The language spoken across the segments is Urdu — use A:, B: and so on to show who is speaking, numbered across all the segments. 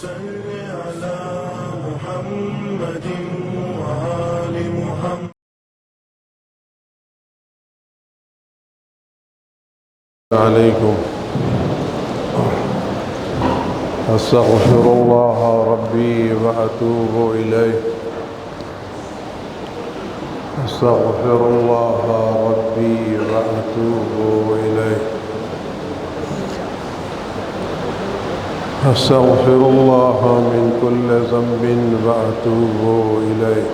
A: صل على محمد وآل محمد. عليكم. أستغفر الله ربي وأتوب إليه. أستغفر الله ربي وأتوب إليه. أستغفر الله من كل ذنب وأتوب إليه.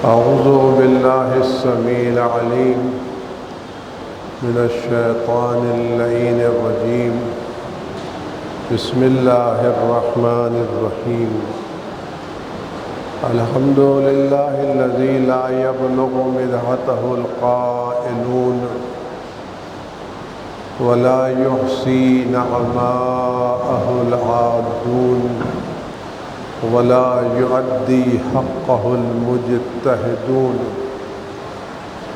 A: أعوذ بالله السميع العليم من الشيطان اللعين الرجيم. بسم الله الرحمن الرحيم. الحمد لله الذي لا يبلغ مدحته القائلون ولا يحصي نعماءه العادون ولا يؤدي حقه المجتهدون.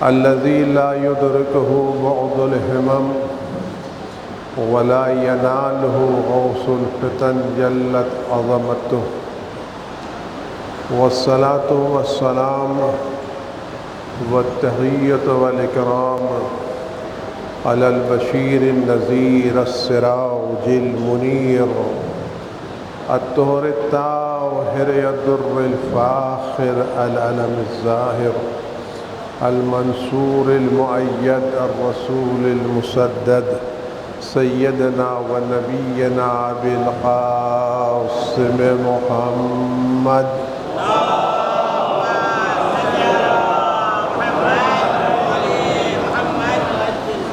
A: الذي لا يدركه بعض الهمم ولا يناله غوث الفتن جلت عظمته. والصلاة والسلام والتحية والإكرام على البشير النذير السراج المنير الطهر الطاهر الدر الفاخر العلم الزاهر المنصور المؤيد الرسول المسدد سيدنا ونبينا أبي القاسم محمد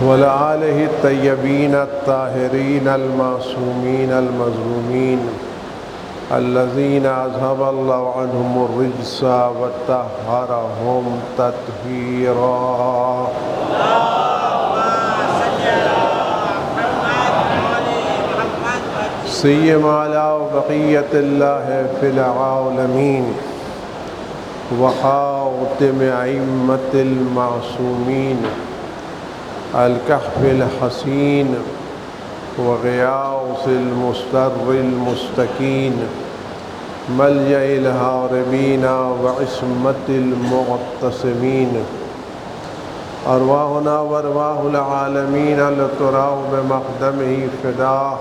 A: وعلى آله الطيبين الطاهرين المعصومين المظلومين الذين أذهب الله عنهم الرجس وطهرهم تطهيرا. سيما على بقية الله في العالمين وخاتم أئمة المعصومين الكهف الحسين وغياث المستر المستكين ملجأ الهاربين وعصمة المعتصمين. أرواحنا وأرواح العالمين لتراه بمقدمه فداه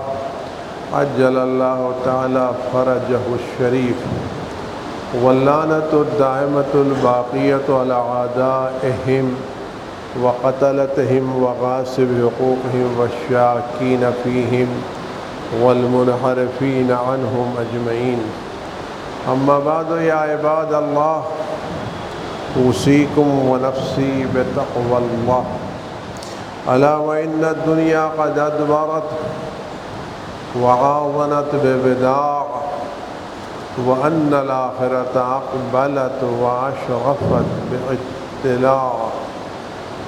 A: عجل الله تعالى فرجه الشريف. واللعنة الدائمة الباقية على أعدائهم وقتلتهم وغاصب حقوقهم والشاكين فيهم والمنحرفين عنهم أجمعين. أما بعد يا عباد الله أوصيكم ونفسي بتقوى الله. ألا وإن الدنيا قد أدبرت وعاظنت ببداع وأن الآخرة أقبلت وأشرفت باطلاع.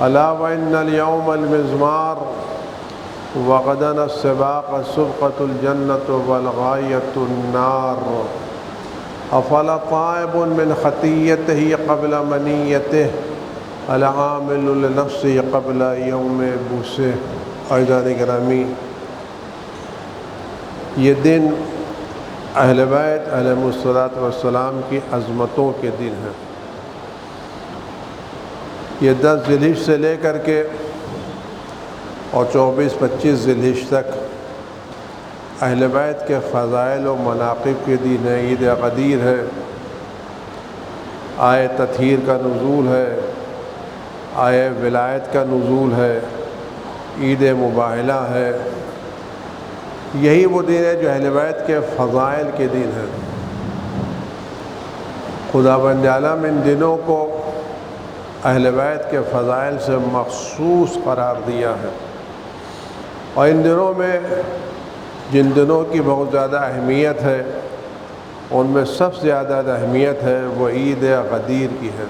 A: ألا وإن اليوم المزمار وغدا السباق السبقة الجنة والغاية النار. أفلا طائب من خطيته قبل منيته العامل لنفسه قبل يوم بوسه. عزیزان گرامی، یہ دن اہل بیت علیہم السلام کی عظمتوں کے دن ہیں. یہ 10 ذی الحجہ سے لے کر کے اور 24-25 ذی الحجہ تک اہل بیت کے فضائل و مناقب کے دن ہے. عید غدیر ہے، آئے تطہیر کا نزول ہے، آئے ولایت کا نزول ہے، عید مباہلہ ہے. یہی وہ دن ہے جو اہل بیت کے فضائل کے دن ہے. خداوند عالم ان دنوں کو اہل بیت کے فضائل سے مخصوص قرار دیا ہے. اور ان دنوں میں جن دنوں کی بہت زیادہ اہمیت ہے ان میں سب سے زیادہ اہمیت ہے وہ عید غدیر کی ہے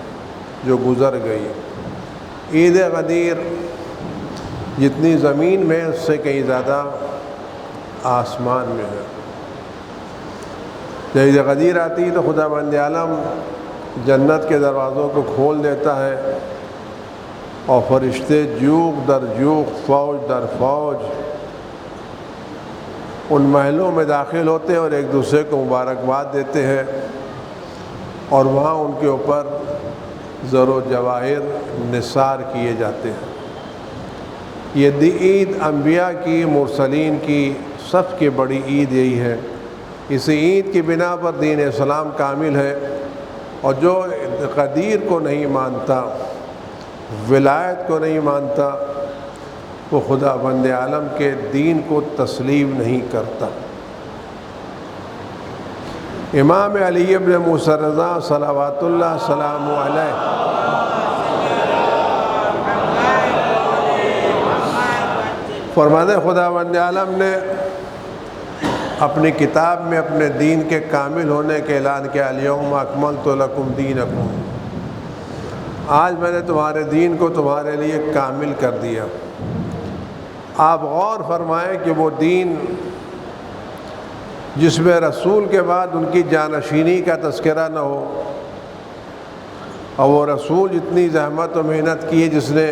A: جو گزر گئی. عید غدیر جتنی زمین میں اس سے کہیں زیادہ آسمان میں ہے. جب عید غدیر آتی ہے تو خداوند عالم جنت کے دروازوں کو کھول دیتا ہے اور فرشتے جوق در جوق، فوج در فوج ان محلوں میں داخل ہوتے ہیں اور ایک دوسرے کو مبارکباد دیتے ہیں، اور وہاں ان کے اوپر زر و جواہر نثار کیے جاتے ہیں۔ یہ عید انبیاء کی، مرسلین کی سب کی بڑی عید یہی ہے۔ اس عید کی بنا پر دین اسلام کامل ہے، اور جو قدیر کو نہیں مانتا، ولایت کو نہیں مانتا، وہ خدا بند عالم کے دین کو تسلیم نہیں کرتا۔ امام علی ابن موسیٰ رضا صلوات اللہ سلام علیہ فرماتے ہیں خدا بند عالم نے اپنی کتاب میں اپنے دین کے کامل ہونے کے اعلان کیا، الیوم اکملت لکم دینکم، آج میں نے تمہارے دین کو تمہارے لیے کامل کر دیا۔ آپ غور فرمائیں کہ وہ دین جس میں رسول کے بعد ان کی جانشینی کا تذکرہ نہ ہو، اور وہ رسول جتنی زحمت و محنت کی جس نے،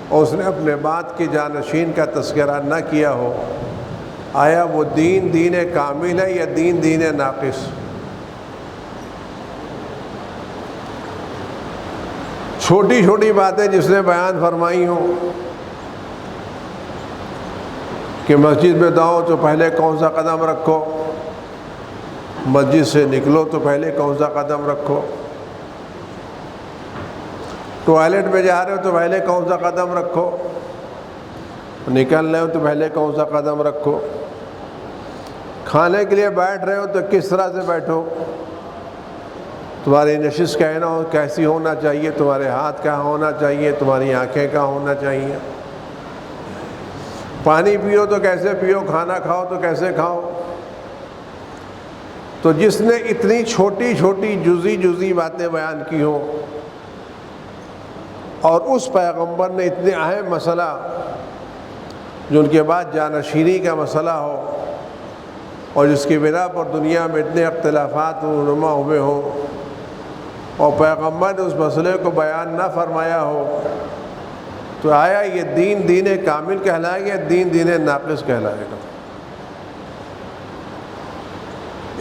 A: اور اس نے اپنے بعد کی جانشین کا تذکرہ نہ کیا ہو، آیا وہ دین دین کامل ہے یا دین دین ناقص؟ چھوٹی چھوٹی باتیں جس نے بیان فرمائی ہوں کہ مسجد میں جاؤ تو پہلے کون سا قدم رکھو، مسجد سے نکلو تو پہلے کون سا قدم رکھو، ٹوائلٹ میں جا رہے ہو تو پہلے کون سا قدم رکھو، نکل رہے ہو تو پہلے کون سا قدم رکھو، کھانے کے لیے بیٹھ رہے ہو تو کس طرح سے بیٹھو، تمہاری نشست کیسی ہونا چاہیے، تمہارے ہاتھ کہاں ہونا چاہیے، تمہاری آنکھیں کہاں ہونا چاہیے، پانی پیو تو کیسے پیو، کھانا کھاؤ تو کیسے کھاؤ۔ تو جس نے اتنی چھوٹی چھوٹی جزی باتیں بیان کی ہوں، اور اس پیغمبر نے اتنے اہم مسئلہ جو ان کے بعد جانشینی کا مسئلہ ہو، اور جس کی بنا پر دنیا میں اتنے اختلافات رونما ہوئے ہوں، اور پیغمبر نے اس مسئلے کو بیان نہ فرمایا ہو، تو آیا یہ دین دین کامل کہلائے گا، دین دین ناقص کہلائے گا؟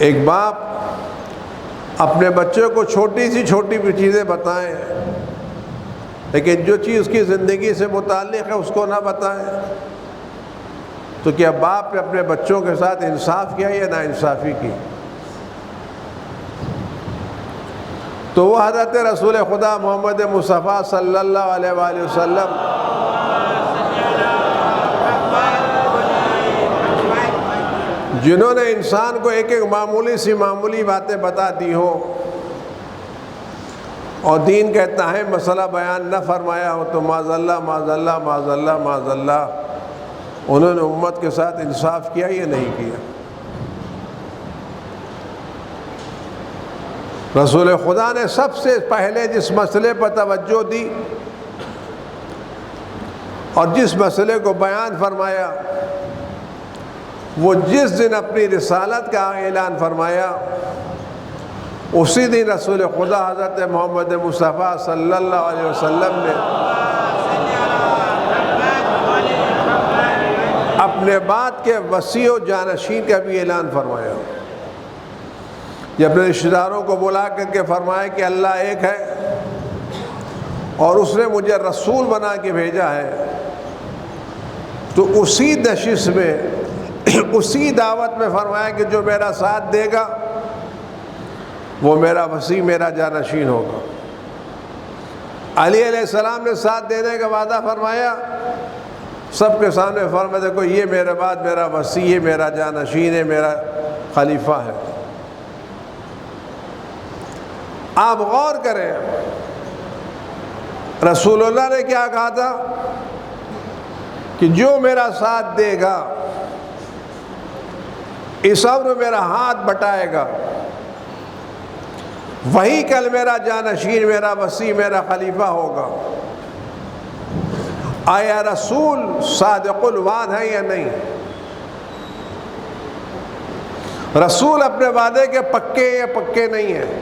A: ایک باپ اپنے بچے کو چھوٹی سی چھوٹی بھی چیزیں بتائیں، لیکن جو چیز اس کی زندگی سے متعلق ہے اس کو نہ بتائیں، تو کیا باپ نے اپنے بچوں کے ساتھ انصاف کیا یا ناانصافی کی؟ تو وہ حضرت رسول خدا محمد مصطفیٰ صلی اللہ علیہ وآلہ وسلم جنہوں نے انسان کو ایک ایک معمولی باتیں بتا دی ہوں، اور دین کا اتنا اہم مسئلہ بیان نہ فرمایا ہو، تو معاذ اللہ معاذ اللہ معاذ اللہ معاذ اللہ، انہوں نے امت کے ساتھ انصاف کیا یا نہیں کیا؟ رسول خدا نے سب سے پہلے جس مسئلے پر توجہ دی اور جس مسئلے کو بیان فرمایا، وہ جس دن اپنی رسالت کا اعلان فرمایا، اسی دن رسول خدا حضرت محمد مصطفیٰ صلی اللہ علیہ وسلم نے اپنے بعد کے وسیع و جانشین کا بھی اعلان فرمایا۔ یہ اپنے رشتہ داروں کو بلا کر کے فرمایا کہ اللہ ایک ہے، اور اس نے مجھے رسول بنا کے بھیجا ہے۔ تو اسی نشست میں، اسی دعوت میں فرمایا کہ جو میرا ساتھ دے گا وہ میرا وسیع، میرا جانشین ہوگا۔ علی علیہ السلام نے ساتھ دینے کا وعدہ فرمایا، سب کے سامنے فرمایا دیکھو یہ میرے بعد میرا وسیع ہے، میرا جانشین ہے، میرا خلیفہ ہے۔ آپ غور کریں، رسول اللہ نے کیا کہا تھا کہ جو میرا ساتھ دے گا، اس امر میرا ہاتھ بٹائے گا، وہی کل میرا جانشین، میرا وسیع، میرا خلیفہ ہوگا۔ آیا رسول صادق الوعد ہے یا نہیں؟ رسول اپنے وعدے کے پکے یا پکے نہیں ہیں؟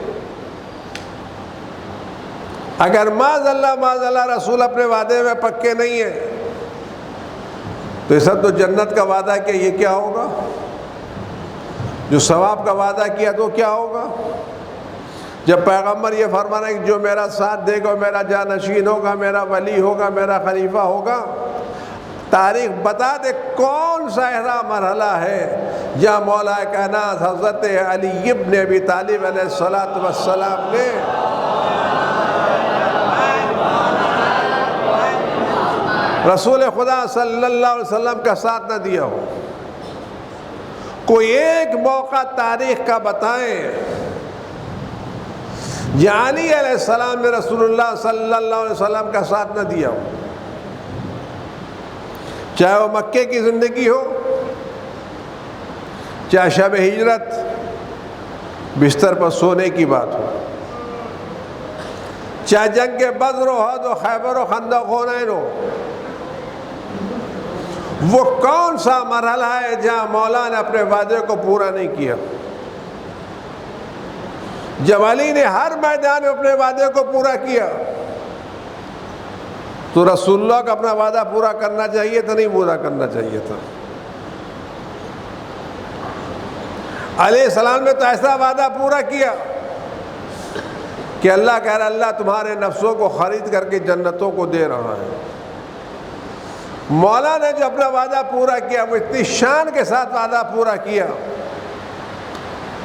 A: اگر معاذ اللہ رسول اپنے وعدے میں پکے نہیں ہیں، تو اس وقت تو جنت کا وعدہ کیا، یہ کیا ہوگا؟ جو ثواب کا وعدہ کیا تو کیا ہوگا؟ جب پیغمبر یہ فرمانا کہ جو میرا ساتھ دے گا میرا جانشین ہوگا، میرا ولی ہوگا، میرا خلیفہ ہوگا، تاریخ بتا دے کون سا ایسا مرحلہ ہے جہاں مولا کائنات حضرت علی ابن ابی طالب علیہ السلام نے رسول خدا صلی اللہ علیہ وسلم کا ساتھ نہ دیا ہو؟ کوئی ایک موقع تاریخ کا بتائیں جہاں علی علیہ السلام نے رسول اللہ صلی اللہ علیہ وسلم کا ساتھ نہ دیا ہو، چاہے وہ مکے کی زندگی ہو، چاہے شب ہجرت بستر پر سونے کی بات ہو، چاہے جنگ بدر و احد و خیبر و خندق و حنین ہو۔ وہ کون سا مرحلہ ہے جہاں مولا نے اپنے وعدے کو پورا نہیں کیا؟ جب علی نے ہر میدان میں اپنے وعدے کو پورا کیا تو رسول اللہ کو اپنا وعدہ پورا کرنا چاہیے تھا، نہیں پورا کرنا چاہیے تھا؟ علیہ السلام نے تو ایسا وعدہ پورا کیا کہ اللہ کہہ رہا اللہ تمہارے نفسوں کو خرید کر کے جنتوں کو دے رہا ہے۔ مولا نے جو اپنا وعدہ پورا کیا وہ اتنی شان کے ساتھ وعدہ پورا کیا،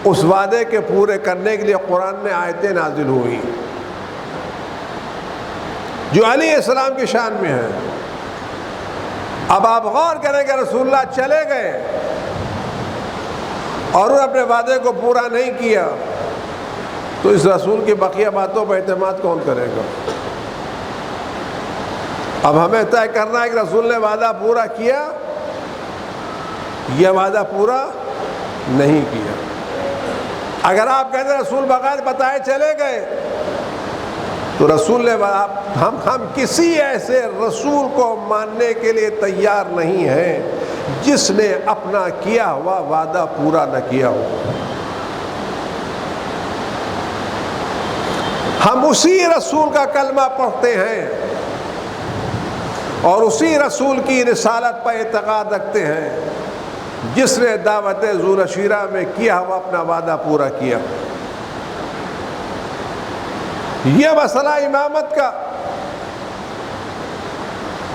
A: اس وعدے کے پورے کرنے کے لیے قرآن میں آیتیں نازل ہوئی جو علیہ السلام کی شان میں ہے۔ اب آپ غور کریں کہ رسول اللہ چلے گئے اور انہوں نے اپنے وعدے کو پورا نہیں کیا تو اس رسول کی بقیہ باتوں پر اعتماد کون کرے گا؟ اب ہمیں طے کرنا ہے کہ رسول نے وعدہ پورا کیا، یہ وعدہ پورا نہیں کیا۔ اگر آپ کہتے ہیں رسول بغیر بتائے چلے گئے تو رسول نے ہم کسی ایسے رسول کو ماننے کے لیے تیار نہیں ہیں جس نے اپنا کیا ہوا وعدہ پورا نہ کیا ہو۔ ہم اسی رسول کا کلمہ پڑھتے ہیں اور اسی رسول کی رسالت پر اعتقاد رکھتے ہیں جس نے دعوت ذو نشیرہ میں کیا ہوا اپنا وعدہ پورا کیا۔ یہ مسئلہ امامت کا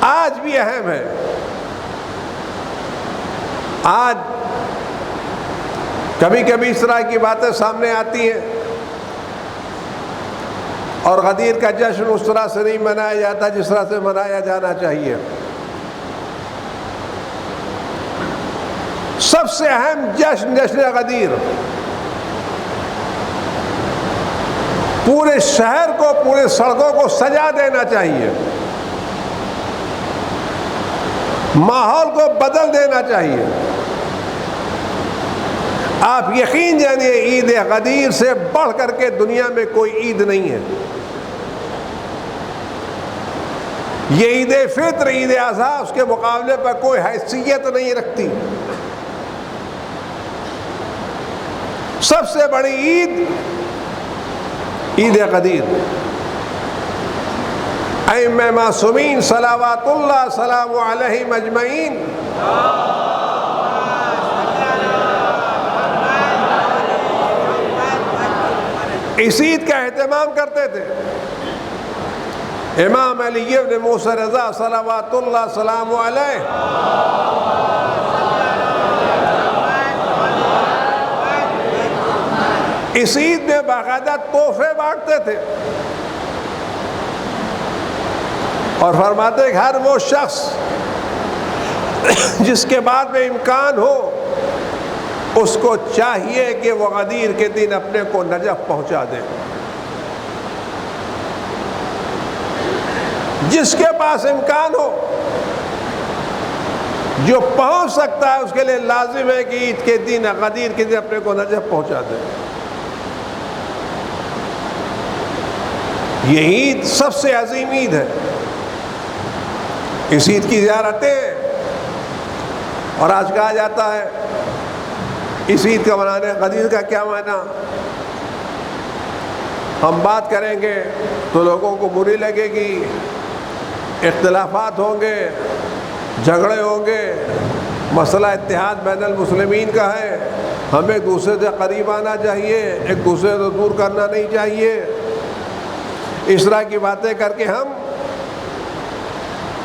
A: آج بھی اہم ہے۔ آج کبھی کبھی اس طرح کی باتیں سامنے آتی ہیں اور غدیر کا جشن اس طرح سے نہیں منایا جاتا جس طرح سے منایا جانا چاہیے۔ سب سے اہم جشن جشن غدیر، پورے شہر کو پورے سڑکوں کو سجا دینا چاہیے، ماحول کو بدل دینا چاہیے۔ آپ یقین جانیے عید غدیر سے بڑھ کر کے دنیا میں کوئی عید نہیں ہے۔ یہ عید فطر عید اضحیٰ اس کے مقابلے پر کوئی حیثیت نہیں رکھتی۔ سب سے بڑی عید عید غدیر۔ ائمہ معصومین صلوات اللہ سلام علیہم اجمعین اس عید کا اہتمام کرتے تھے۔ امام علی بن موسیٰ رضا صلوات اللہ سلام علیہ اس عید میں باقاعدہ تحفے بانٹتے تھے اور فرماتے کہ ہر وہ شخص جس کے بعد میں امکان ہو اس کو چاہیے کہ وہ غدیر کے دن اپنے کو نجف پہنچا دے۔ جس کے پاس امکان ہو جو پہنچ سکتا ہے اس کے لیے لازم ہے کہ عید کے دن غدیر کے دن اپنے کو نجف پہنچا دے۔ یہ عید سب سے عظیم عید ہے۔ اس عید کی زیارتیں اور آج کہا جاتا ہے اس عید کا منانے غدیر کا کیا معنی؟ ہم بات کریں گے تو لوگوں کو بری لگے گی، اختلافات ہوں گے، جھگڑے ہوں گے، مسئلہ اتحاد بین المسلمین کا ہے، ہمیں ایک دوسرے سے قریب آنا چاہیے، ایک دوسرے سے دور کرنا نہیں چاہیے۔ اس طرح کی باتیں کر کے ہم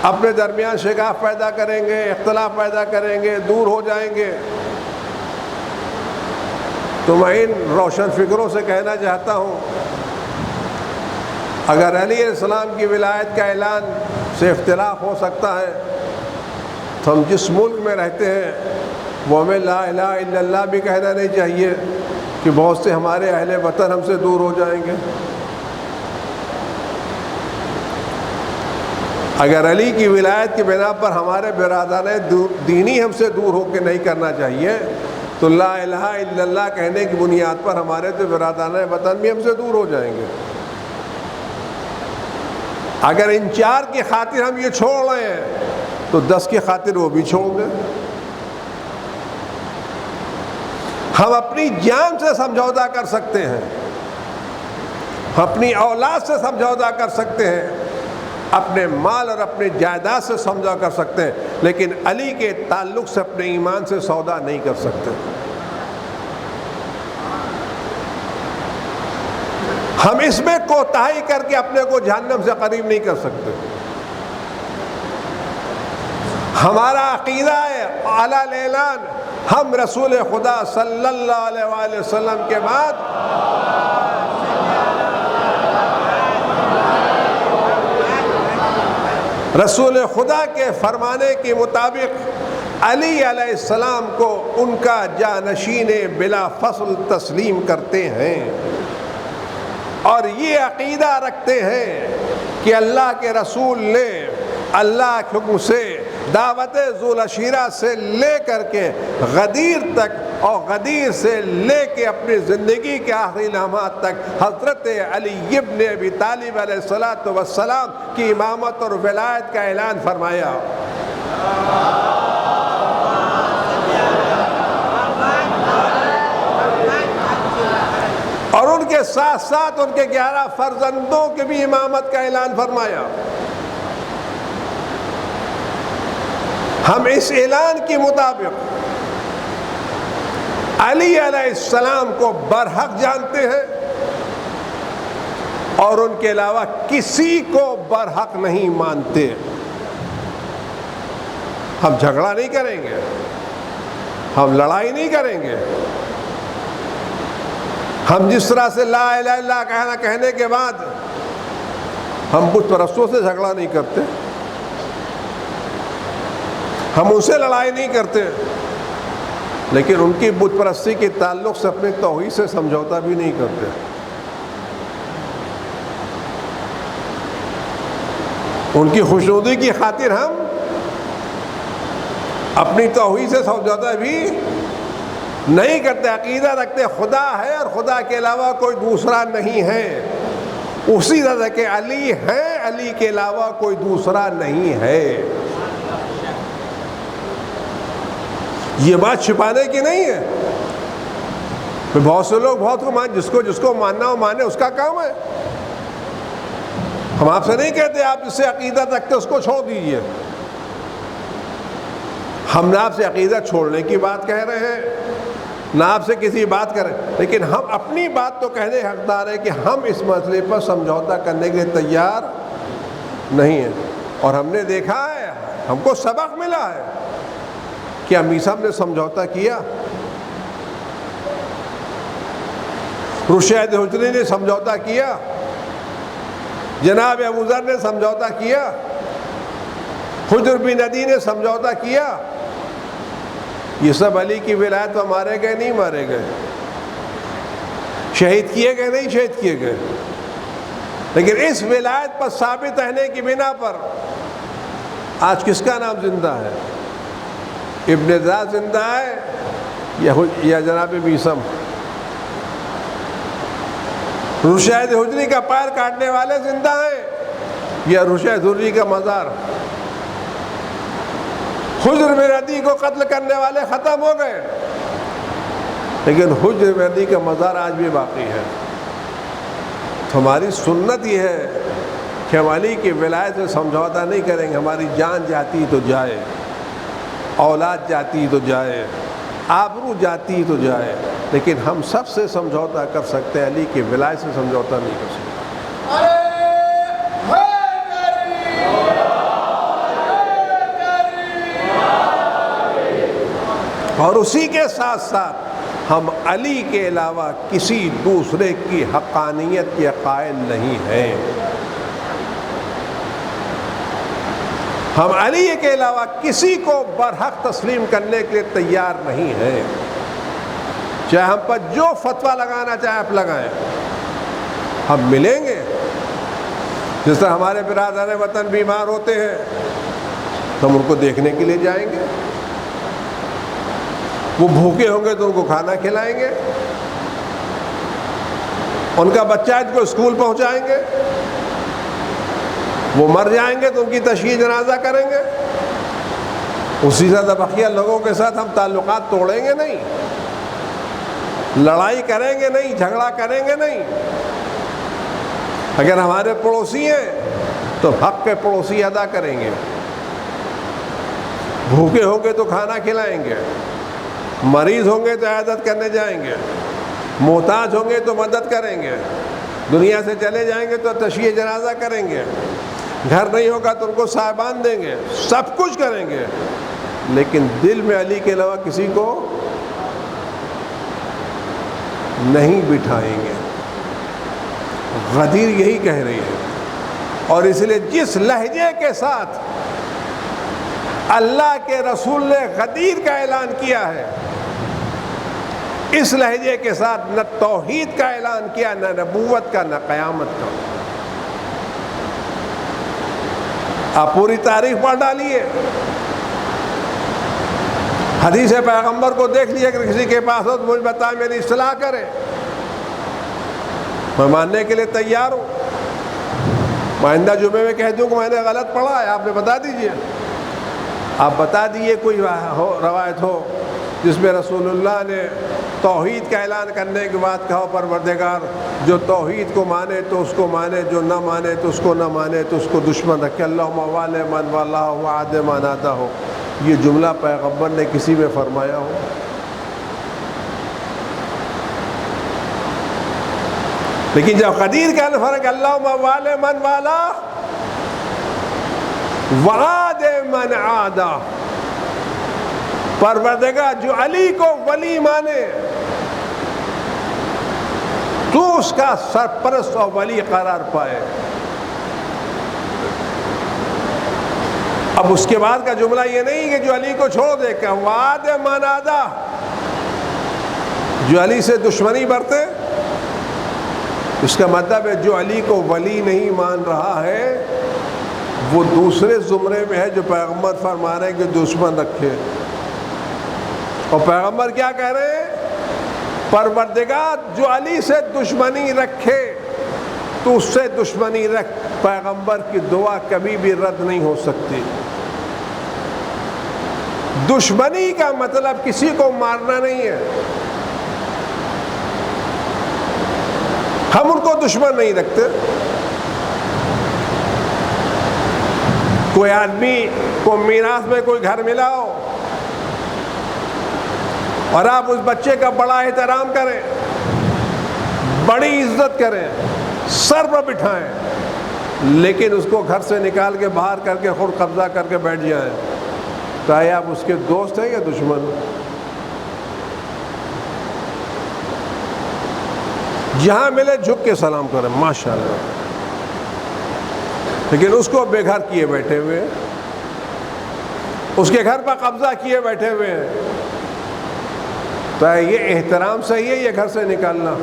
A: اپنے درمیان شگاف پیدا کریں گے، اختلاف پیدا کریں گے، دور ہو جائیں گے۔ تو میں ان روشن فکروں سے کہنا چاہتا ہوں، اگر علی علیہ السلام کی ولایت کا اعلان سے اختلاف ہو سکتا ہے تو ہم جس ملک میں رہتے ہیں وہ ہمیں لا الہ الا اللہ بھی کہنا نہیں چاہیے کہ بہت سے ہمارے اہل وطن ہم سے دور ہو جائیں گے۔ اگر علی کی ولایت کی بنا پر ہمارے برادران دینی ہم سے دور ہو کے نہیں کرنا چاہیے تو لا الہ الا اللہ کہنے کی بنیاد پر ہمارے تو برادران وطن بھی ہم سے دور ہو جائیں گے۔ اگر ان 4 کی خاطر ہم یہ چھوڑ رہے ہیں تو 10 کی خاطر وہ بھی چھوڑ دیں۔ ہم اپنی جان سے سمجھوتا کر سکتے ہیں، اپنی اولاد سے سمجھوتا کر سکتے ہیں، اپنے مال اور اپنی جائیداد سے سمجھوتا کر سکتے ہیں، لیکن علی کے تعلق سے اپنے ایمان سے سودا نہیں کر سکتے۔ ہم اس میں کوتاہی کر کے اپنے کو جہنم سے قریب نہیں کر سکتے۔ ہمارا عقیدہ ہے اعلی الاعلان، ہم رسول خدا صلی اللہ علیہ وآلہ وسلم کے بعد رسول خدا کے فرمانے کے مطابق علی علیہ السلام کو ان کا جانشین بلا فصل تسلیم کرتے ہیں، اور یہ عقیدہ رکھتے ہیں کہ اللہ کے رسول نے اللہ کے حکم سے دعوت ذوالعشیرہ سے لے کر کے غدیر تک اور غدیر سے لے کے اپنی زندگی کے آخری لمحات تک حضرت علی ابن ابی طالب علیہ الصلوۃ والسلام کی امامت اور ولایت کا اعلان فرمایا۔ اور ان کے ساتھ ساتھ ان کے 11 فرزندوں کے بھی امامت کا اعلان فرمایا۔ ہم اس اعلان کے مطابق علی علیہ السلام کو برحق جانتے ہیں اور ان کے علاوہ کسی کو برحق نہیں مانتے۔ ہم جھگڑا نہیں کریں گے، ہم لڑائی نہیں کریں گے، ہم جس طرح سے لا الہ الا اللہ کہنے کے بعد ہم بت پرستوں سے جھگڑا نہیں کرتے، ہم ان سے لڑائی نہیں کرتے، لیکن ان کی بت پرستی کے تعلق سے اپنے توحید سے سمجھوتا بھی نہیں کرتے۔ ان کی خوشنودی کی خاطر ہم اپنی توحید سے سمجھوتا بھی نہیں کرتے۔ عقیدہ رکھتے خدا ہے اور خدا کے علاوہ کوئی دوسرا نہیں ہے، اسی طرح کہ علی ہے، علی کے علاوہ کوئی دوسرا نہیں ہے۔ یہ بات چھپانے کی نہیں ہے۔ بہت سے لوگ بہت کو مان، جس کو ماننا ہو مانے، اس کا کام ہے۔ ہم آپ سے نہیں کہتے آپ جس سے عقیدہ رکھتے اس کو چھوڑ دیجئے، ہم نہ آپ سے عقیدہ چھوڑنے کی بات کہہ رہے ہیں، نہ آپ سے کسی بات کریں، لیکن ہم اپنی بات تو کہنے حقدار ہے کہ ہم اس مسئلے پر سمجھوتا کرنے کے لیے تیار نہیں ہیں۔ اور ہم نے دیکھا ہے، ہم کو سبق ملا ہے کہ امیر صاحب نے سمجھوتا کیا، رشید حجری نے سمجھوتا کیا، جناب ابو ذر نے سمجھوتا کیا، حجر بن عدی نے سمجھوتا کیا۔ یہ سب علی کی ولایت پر مارے گئے نہیں مارے گئے، شہید کیے گئے نہیں شہید کیے گئے، لیکن اس ولایت پر ثابت رہنے کی بنا پر آج کس کا نام زندہ ہے؟ ابن زیاد زندہ ہے یا جناب میثم؟ رشید حجری کا پیر کاٹنے والے زندہ ہیں یا رشید حجری کا مزار؟ حجر بن عدی کو قتل کرنے والے ختم ہو گئے، لیکن حجر بن عدی کا مزار آج بھی باقی ہے۔ تو ہماری سنت یہ ہے کہ ہم علی کی ولایت سے سمجھوتا نہیں کریں گے، ہماری جان جاتی تو جائے۔ اولاد جاتی تو جائے، آبرو جاتی تو جائے، لیکن ہم سب سے سمجھوتا کر سکتے ہیں، علی کی ولایت سے سمجھوتا نہیں کر سکتے۔ اور اسی کے ساتھ ساتھ ہم علی کے علاوہ کسی دوسرے کی حقانیت کے قائل نہیں ہیں۔ ہم علی کے علاوہ کسی کو برحق تسلیم کرنے کے لیے تیار نہیں ہیں، چاہے ہم پر جو فتویٰ لگانا چاہے آپ لگائیں، ہم ملیں گے۔ جس طرح ہمارے برادر وطن بیمار ہوتے ہیں تو ہم ان کو دیکھنے کے لیے جائیں گے، وہ بھوکے ہوں گے تو ان کو کھانا کھلائیں گے، ان کا بچہ ان کو اسکول پہنچائیں گے، وہ مر جائیں گے تو ان کی تشییع جنازہ کریں گے۔ اسی طرح بقیہ لوگوں کے ساتھ ہم تعلقات توڑیں گے نہیں، لڑائی کریں گے نہیں، جھگڑا کریں گے نہیں۔ اگر ہمارے پڑوسی ہیں تو حق کے پڑوسی ادا کریں گے، بھوکے ہوں گے تو کھانا کھلائیں گے، مریض ہوں گے تو عیادت کرنے جائیں گے، محتاج ہوں گے تو مدد کریں گے، دنیا سے چلے جائیں گے تو تشییع جنازہ کریں گے، گھر نہیں ہوگا تو ان کو صاحبان دیں گے، سب کچھ کریں گے، لیکن دل میں علی کے علاوہ کسی کو نہیں بٹھائیں گے۔ غدیر یہی کہہ رہی ہے، اور اس لیے جس لہجے کے ساتھ اللہ کے رسول نے غدیر کا اعلان کیا ہے، اس لہجے کے ساتھ نہ توحید کا اعلان کیا، نہ نبوت کا، نہ قیامت کا۔ آپ پوری تاریخ پڑھ ڈالیے، حدیث پیغمبر کو دیکھ لیجیے، اگر کسی کے پاس ہو تو مجھے بتائیں، میری اصلاح کرے، میں ماننے کے لیے تیار ہوں۔ آئندہ جمعے میں کہہ دوں کہ میں نے غلط پڑھا ہے، آپ نے بتا دیجئے، آپ بتا دیجئے کوئی روایت ہو جس میں رسول اللہ نے توحید کا اعلان کرنے کے بعد کہا پروردگار جو توحید کو مانے تو اس کو مانے، جو نہ مانے تو اس کو نہ مانے تو اس کو دشمن رکھے، اللہم والی من والا ہو وعاد من عادا ہو۔ یہ جملہ پیغمبر نے کسی میں فرمایا ہو؟ لیکن جب غدیر کا فرق اللہم والی من والا وعاد من عادا، پروردگار جو علی کو ولی مانے تو اس کا سرپرست اور ولی قرار پائے۔ اب اس کے بعد کا جملہ یہ نہیں کہ جو علی کو چھوڑ دے، کہ وعاد من عادا، جو علی سے دشمنی برتے، اس کا مطلب ہے جو علی کو ولی نہیں مان رہا ہے وہ دوسرے زمرے میں ہے جو پیغمبر فرما رہے ہیں کہ دشمن رکھے۔ اور پیغمبر کیا کہہ رہے ہیں؟ پروردگار جو علی سے دشمنی رکھے تو اس سے دشمنی رکھ، پیغمبر کی دعا کبھی بھی رد نہیں ہو سکتی۔ دشمنی کا مطلب کسی کو مارنا نہیں ہے، ہم ان کو دشمن نہیں رکھتے۔ کوئی آدمی کو میراث میں کوئی گھر ملا ہو اور آپ اس بچے کا بڑا احترام کریں، بڑی عزت کریں، سر پر بٹھائیں، لیکن اس کو گھر سے نکال کے باہر کر کے خود قبضہ کر کے بیٹھ جائیں، تو آیا آپ اس کے دوست ہیں یا دشمن؟ جہاں ملے جھک کے سلام کریں، ماشاءاللہ، لیکن اس کو بے گھر کیے بیٹھے ہوئے، اس کے گھر پر قبضہ کیے بیٹھے ہوئے ہیں، تو یہ احترام صحیح ہے یہ گھر سے نکالنا؟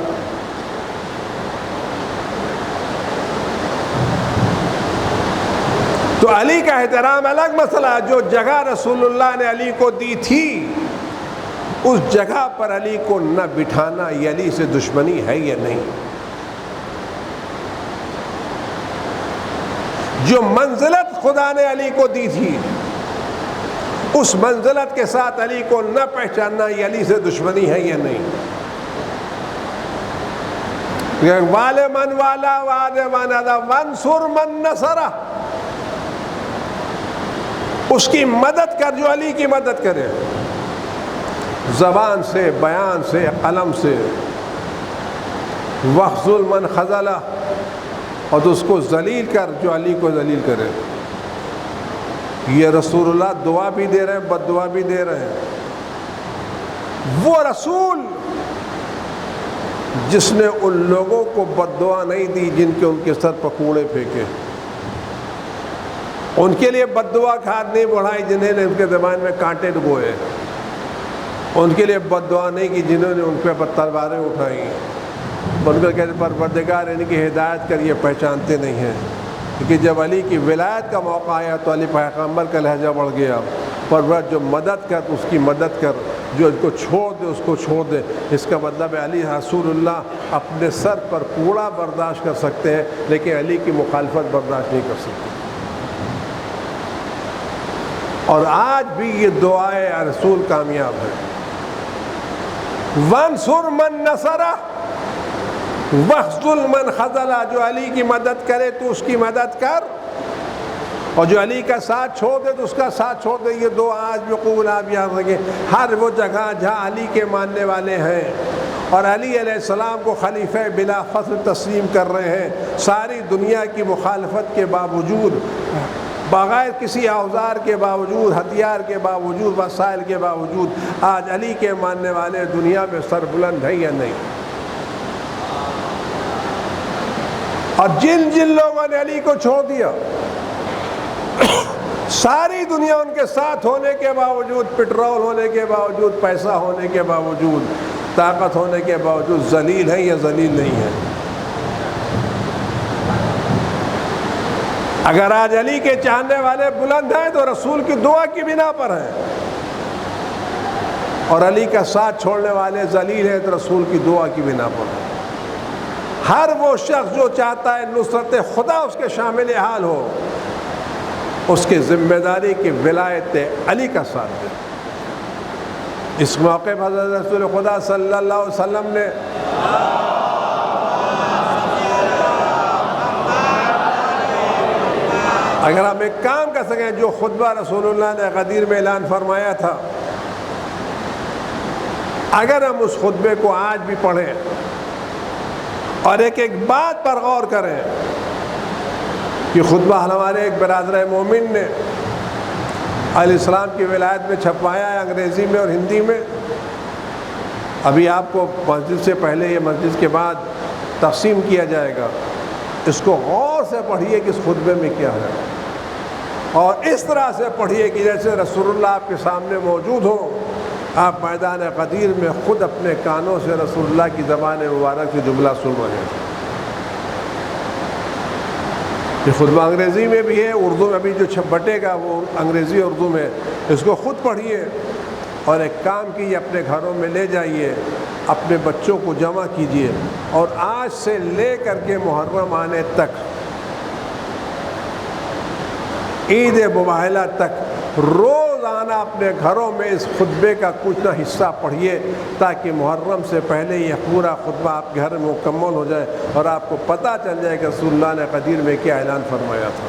A: تو علی کا احترام الگ مسئلہ ہے۔ جو جگہ رسول اللہ نے علی کو دی تھی اس جگہ پر علی کو نہ بٹھانا، یہ علی سے دشمنی ہے یا نہیں؟ جو منزلت خدا نے علی کو دی تھی اس منزلت کے ساتھ علی کو نہ پہچاننا، یہ علی سے دشمنی ہے یا نہیں؟ وال من والا وعد من عادا وانصر من نصرہ، اس کی مدد کر جو علی کی مدد کرے، زبان سے، بیان سے، قلم سے۔ وَخْذُلْ مَنْ خَذَلَ، اور اس کو ذلیل کر جو علی کو ذلیل کرے۔ یہ رسول اللہ دعا بھی دے رہے ہیں، بد دعا بھی دے رہے ہیں۔ وہ رسول جس نے ان لوگوں کو بد دعا نہیں دی جن کے ان کے سر پر کوڑے پھینکے، ان کے لیے بد دعا کا ہاتھ نہیں بڑھائی جنہیں نے ان کے زبان میں کانٹے ڈبوئے، ان کے لیے بد دعا نہیں کی جنہوں نے ان پہ تلواریں اٹھائیں، ان کو کہتے پروردگار ان کی ہدایت کر، یہ پہچانتے نہیں ہیں۔ کیونکہ جب علی کی ولایت کا موقع آیا تو علی پیغمبر کا لہجہ بڑھ گیا، پروردگار جو مدد کر اس کی مدد کر، جو اس کو چھوڑ دے اس کو چھوڑ دے۔ اس کا مطلب ہے علی رسول اللہ اپنے سر پر کوڑا برداشت کر سکتے ہیں لیکن علی کی مخالفت برداشت نہیں کر سکتے۔ اور آج بھی یہ دعائے رسول کامیاب ہے۔ وَانْصُرْ مَن نَصَرَ وَاخْذُلْ مَنْ خَذَلَ، جو علی کی مدد کرے تو اس کی مدد کر، اور جو علی کا ساتھ چھوڑ دے تو اس کا ساتھ چھوڑ دے۔ یہ دو آج بھی قول آپ یاد رکھیں، ہر وہ جگہ جہاں علی کے ماننے والے ہیں اور علی علیہ السلام کو خلیفہ بلا فصل تسلیم کر رہے ہیں، ساری دنیا کی مخالفت کے باوجود، بغیر کسی اوزار کے باوجود، ہتھیار کے باوجود، وسائل کے باوجود، آج علی کے ماننے والے دنیا میں سر بلند ہیں یا نہیں؟ اور جن جن لوگوں نے علی کو چھوڑ دیا، ساری دنیا ان کے ساتھ ہونے کے باوجود، پٹرول ہونے کے باوجود، پیسہ ہونے کے باوجود، طاقت ہونے کے باوجود ذلیل ہیں یا ذلیل نہیں ہیں؟ اگر آج علی کے چاہنے والے بلند ہیں تو رسول کی دعا کی بنا پر ہیں، اور علی کا ساتھ چھوڑنے والے ذلیل ہیں تو رسول کی دعا کی بنا پر ہیں۔ ہر وہ شخص جو چاہتا ہے نصرت خدا اس کے شامل حال ہو، اس کی ذمہ داری کی ولایت علی کا ساتھ دے۔ اس موقع پر حضرت رسول خدا صلی اللہ علیہ وسلم نے اگر ہم ایک کام کر سکیں جو خطبہ رسول اللہ نے غدیر میں اعلان فرمایا تھا، اگر ہم اس خطبے کو آج بھی پڑھیں اور ایک ایک بات پر غور کریں، کہ خطبہ ہمارے ایک برادر مومن نے علیہ السلام کی ولایت میں چھپوایا ہے، انگریزی میں اور ہندی میں۔ ابھی آپ کو مسجد سے پہلے یا مسجد کے بعد تقسیم کیا جائے گا، اس کو غور سے پڑھیے کہ اس خطبے میں کیا ہے، اور اس طرح سے پڑھیے کہ جیسے رسول اللہ آپ کے سامنے موجود ہوں، آپ میدان غدیر میں خود اپنے کانوں سے رسول اللہ کی زبان مبارک سے جملہ سن رہے ہیں۔ یہ خطبہ انگریزی میں بھی ہے، اردو میں ابھی جو بٹے گا وہ انگریزی اردو میں، اس کو خود پڑھیے اور ایک کام کیجیے، اپنے گھروں میں لے جائیے، اپنے بچوں کو جمع کیجیے، اور آج سے لے کر کے محرم آنے تک، عید مباہلہ تک، روزانہ اپنے گھروں میں اس خطبے کا کچھ نہ حصہ پڑھیے، تاکہ محرم سے پہلے یہ پورا خطبہ آپ کے گھر میں مکمل ہو جائے اور آپ کو پتہ چل جائے کہ رسول اللہ نے غدیر میں کیا اعلان فرمایا تھا،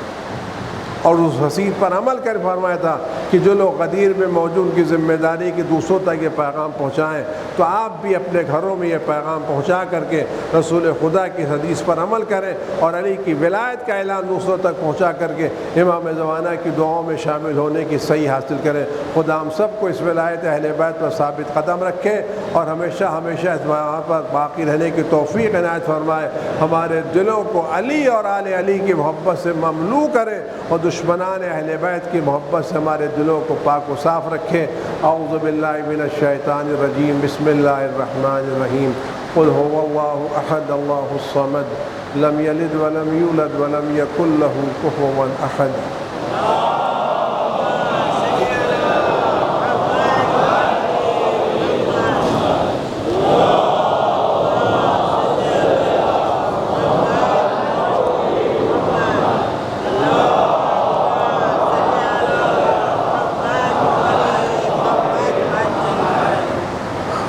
A: اور اس حدیث پر عمل کر فرمایا تھا کہ جو لوگ غدیر میں موجود کی ذمہ داری کہ دوسروں تک یہ پیغام پہنچائیں، تو آپ بھی اپنے گھروں میں یہ پیغام پہنچا کر کے رسول خدا کی حدیث پر عمل کریں، اور علی کی ولایت کا اعلان دوسروں تک پہنچا کر کے امام زمانہ کی دعاؤں میں شامل ہونے کی صحیح حاصل کریں۔ خدا ہم سب کو اس ولایت اہل بیت پر ثابت قدم رکھے اور ہمیشہ ہمیشہ اس وہاں پر باقی رہنے کی توفیق عنایت فرمائے، ہمارے دلوں کو علی اور آل علی کی محبت سے مملو کرے، اور دشمنان اہل بیت کی محبت سے ہمارے دلوں کو پاک و صاف رکھے۔ اعوذ باللہ من الشیطان الرجیم، بسم اللہ الرحمن الرحیم، قل هو اللہ احد اللہ الصمد لم یلد ولم یولد ولم یکن له کفوا احد۔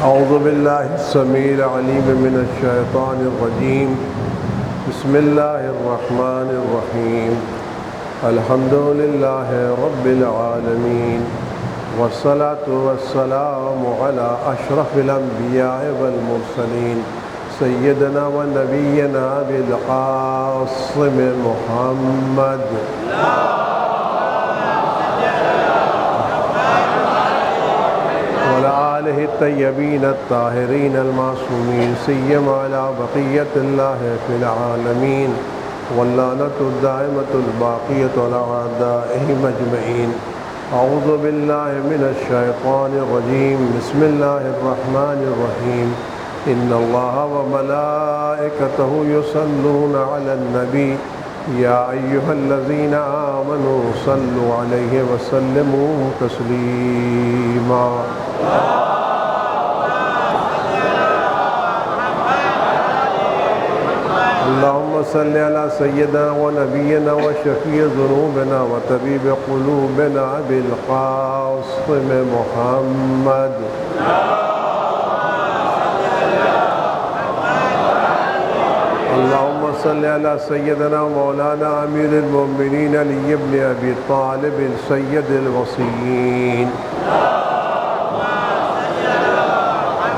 A: اعوذ باللہ السمیع العلیم من الشیطان الرجیم، بسم اللہ الرحمن الرحیم، الحمد لله رب العالمين والصلاة والسلام على أشرف الأنبياء والمرسلين سيدنا ونبينا أبي القاسم محمد وعلى آله الطيبين الطاهرين المعصومين سيما على بقية الله في العالمين واللعنة الدائمة الباقية على أعدائهم أجمعين. أعوذ بالله من الشيطان الرجيم. بسم الله الرحمن الرحيم. إن الله وملائكته يصلون على النبي يا أيها الذين آمنوا صلوا عليه وسلموا تسليما. اللهم صل على سيدنا ونبينا وشفيع ذنوبنا وطبيب قلوبنا أبي القاسم محمد. اللهم صل على سيدنا مولانا أمير المؤمنين علي بن أبي طالب سيد الوصيين.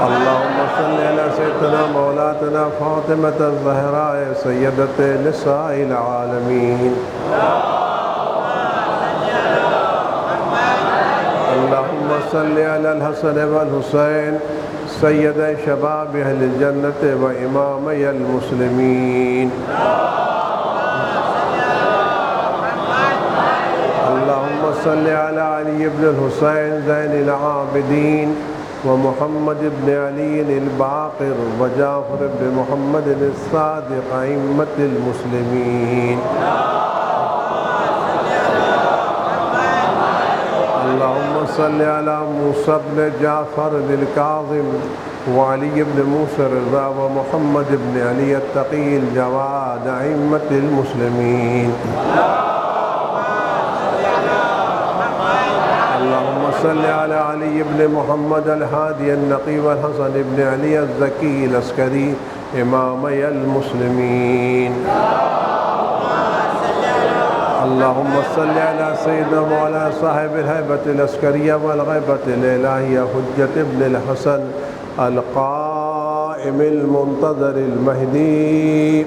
A: اللهم صل على سيدنا مولاتنا فاطمة الزهراء سيدة نساء العالمين. اللهم صل على الحسن والحسين سيد شباب أهل الجنة وإمامي المسلمين. اللهم صل على علي بن الحسين زين العابدين ومحمد بن علي الباقر وجعفر بن محمد الصادق أئمة المسلمين. اللهم صل على موسى بن جعفر الكاظم وعلي بن موسى الرضا ومحمد بن علي التقي الجواد أئمة المسلمين. اللهم صل على علي بن محمد الهادي النقي والحسن بن علي الزكي العسكري إمامي المسلمين. اللهم صل على سيدنا مولانا صاحب الهيبة العسكرية والغيبة الإلهية حجة ابن الحسن القائم المنتظر المهدي.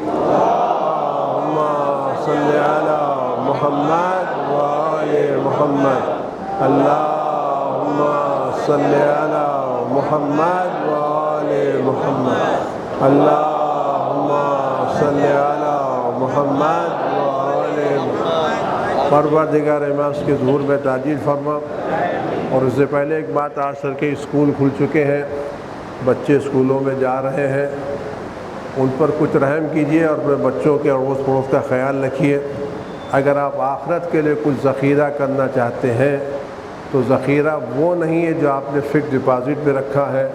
A: اللهم صل على محمد وآل محمد. اللهم صل على محمد وآل محمد. اللهم صل على محمد وآل محمد. پروردگار اماس کے ظہور میں تعجیل فرما. اور اس سے پہلے ایک بات عرض کر کے اسکول کھل چکے ہیں، بچے اسکولوں میں جا رہے ہیں، ان پر کچھ رحم کیجیے اور اپنے بچوں کے اڑوس پڑوس کا خیال رکھیے. اگر آپ آخرت کے لیے کچھ ذخیرہ کرنا چاہتے ہیں تو ذخیرہ وہ نہیں ہے جو آپ نے فکس ڈپازٹ میں رکھا ہے،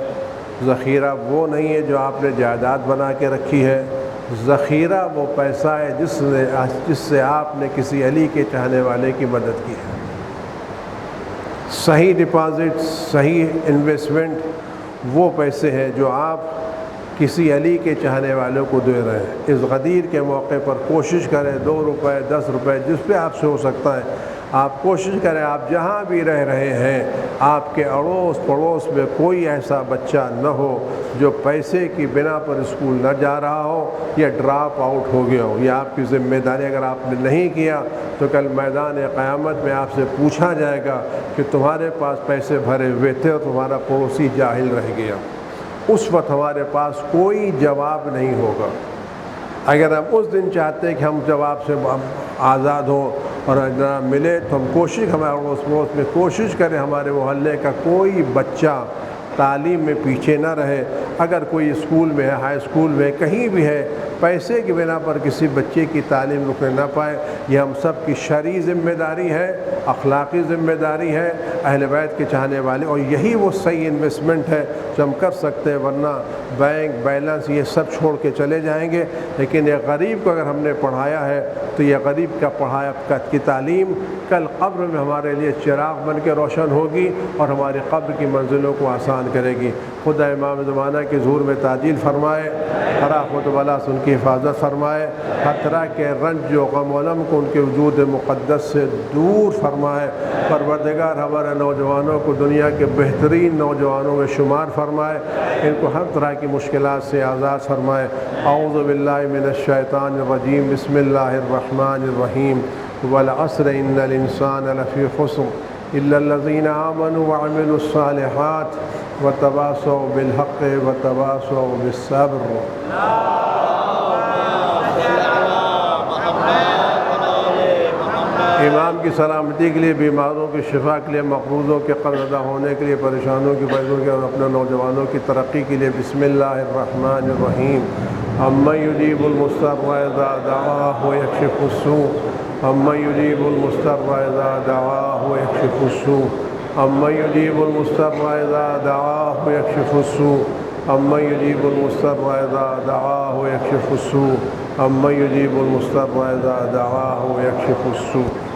A: ذخیرہ وہ نہیں ہے جو آپ نے جائیداد بنا کے رکھی ہے. ذخیرہ وہ پیسہ ہے جس سے آپ نے کسی علی کے چاہنے والے کی مدد کی ہے. صحیح ڈپازٹ، صحیح انویسٹمنٹ وہ پیسے ہیں جو آپ کسی علی کے چاہنے والوں کو دے رہے ہیں. اس غدیر کے موقع پر کوشش کریں 2 روپے 10 روپے جس پہ آپ سے ہو سکتا ہے آپ کوشش کریں. آپ جہاں بھی رہ رہے ہیں آپ کے اڑوس پڑوس میں کوئی ایسا بچہ نہ ہو جو پیسے کی بنا پر اسکول نہ جا رہا ہو یا ڈراپ آؤٹ ہو گیا ہو. یہ آپ کی ذمہ داری. اگر آپ نے نہیں کیا تو کل میدان قیامت میں آپ سے پوچھا جائے گا کہ تمہارے پاس پیسے بھرے ہوئے تھے اور تمہارا پڑوسی جاہل رہ گیا. اس وقت ہمارے پاس کوئی جواب نہیں ہوگا. اگر ہم اس دن چاہتے ہیں کہ ہم جواب سے آزاد ہوں اور جناب ملے تو ہم ہمارے اڑوس پڑوس میں کوشش کریں ہمارے محلے کا کوئی بچہ تعلیم میں پیچھے نہ رہے. اگر کوئی اسکول میں ہے، ہائی اسکول میں کہیں بھی ہے، پیسے کی بنا پر کسی بچے کی تعلیم رکنے نہ پائے. یہ ہم سب کی شرعی ذمہ داری ہے، اخلاقی ذمہ داری ہے اہل بیت کے چاہنے والے. اور یہی وہ صحیح انویسٹمنٹ ہے جو ہم کر سکتے ہیں. ورنہ بینک بیلنس یہ سب چھوڑ کے چلے جائیں گے. لیکن یہ غریب کو اگر ہم نے پڑھایا ہے تو یہ غریب کا پڑھایا کی تعلیم کل قبر میں ہمارے لیے چراغ بن کے روشن ہوگی اور ہماری قبر کی منزلوں کو آسان کرے گی. خدا امام زمانہ کے ظہور میں تعجیل فرمائے. ہر آفت و بلا سے ان کی کی حفاظت فرمائے، ہر طرح کے رنج و غم و الم کو ان کے وجود مقدس سے دور فرمائے۔ پروردگار ہمارے نوجوانوں کو دنیا کے بہترین نوجوانوں میں شمار فرمائے، ان کو ہر طرح کی مشکلات سے آزاد فرمائے۔ اعوذ باللہ من الشیطان الرجیم، بسم اللہ الرحمن الرحیم۔ والعصر ان الانسان لفی خسر الا الذین آمنوا وعملوا الصالحات وتواصوا بالحق وتواصوا بالصبر۔ امام کی سلامتی کے لیے، بیماروں کی شفا کے لیے، مقروضوں کے قرض ادا ہونے کے لیے، پریشانوں کی پریشانوں کے اور اپنے نوجوانوں کی ترقی کے لیے بسم اللہ الرحمن الرحیم۔ امن یجیب المضطر اذا دعاہ ویکشف السوء، امن یجیب المضطر اذا دعاہ ویکشف السوء، امن یجیب المضطر اذا دعاہ ویکشف السوء، امن یجیب المضطر اذا دعاہ ویکشف السوء، امن یجیب المضطر اذا دعاہ ویکشف السوء۔